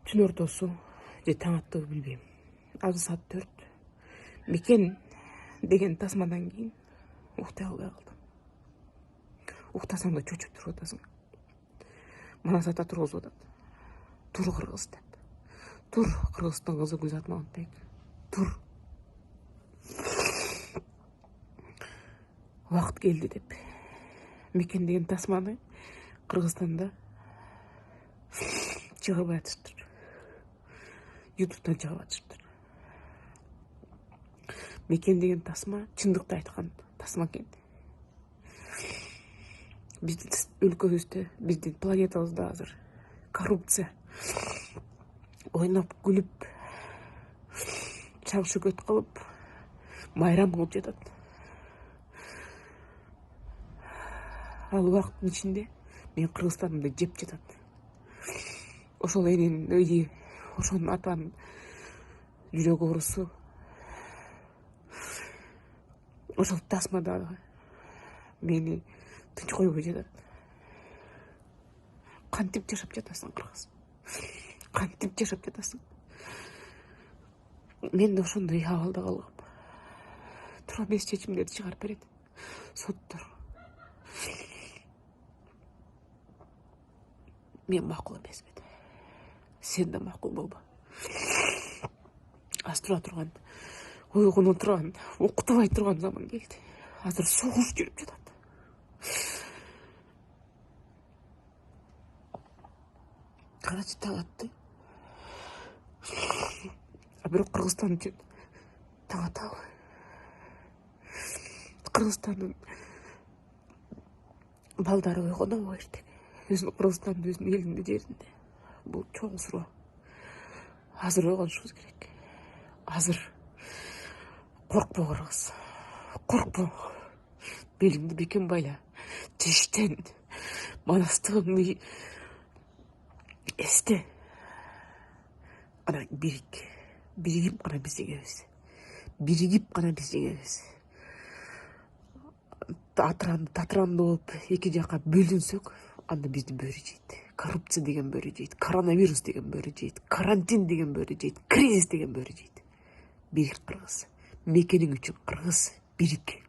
Түн ортосу же таң аттыбы билбейм. Азыр саат 4. Мекен деген тасмадан кийин уктай албай калдым. Уктасаң да чочуп туруп атасың. Манас ата тургузуп атат. Тур кыргыз деп. Тур Кыргыздын кызы Гүлзат Мамытбек. Тур. Убакыт келди деп. Мекен деген тасманы Кыргызстанда чыгып атышыптыр. Ютубтан чыгып атышыптыр. Мекен деген тасма чындыкты айткан тасма экен. Биздин өлкөбүздө, биздин планетабызда азыр коррупция ойноп күлүп, чаң шөкөт кылып, майрам кылып жатат. Ал убакыттын ичинде мен Кыргызстанымды жеп жатат. Ошол эненин ыйы, ошонун атанын жүрөгү оорусу, ошол тасма дагы мени тынч койбой жатат. Кантип жашап жатасың, кыргыз? Кантип жашап жатасың? Мен да ошондой абалда калгам. Тура эмес чечимдерди чыгарып берет соттор. Мен макул эмесмин. Сен да макул болбо. Аз тура турган, ойгоно турган, укутубай турган заман келди. Азыр согуш жүрүп жатат. Карачы таң атты. Бирок Кыргызстан үчүн таң атабы? Кыргызстандын балдары ойгонобу эртең? Кыргызстандын өзүнүн элинде, жеринде. Бул чоң суроо. Азыр ойгонушубуз керек. Азыр коркпо, кыргыз. Коркпо. Белиңди бекем байла. Тиштен манастыгыңды эсте. Ана биригип гана биз жеңебиз. Биригип гана биз жеңебиз. Татыранды болуп эки жакка бөлүнсөк, анда бизди бөрү жейт. Коррупция деген бөрү жейт, коронавирус деген бөрү жейт, карантин деген бөрү жейт, кризис деген бөрү жейт. Бирик кыргыз. Мекениң үчүн кыргыз, бирик.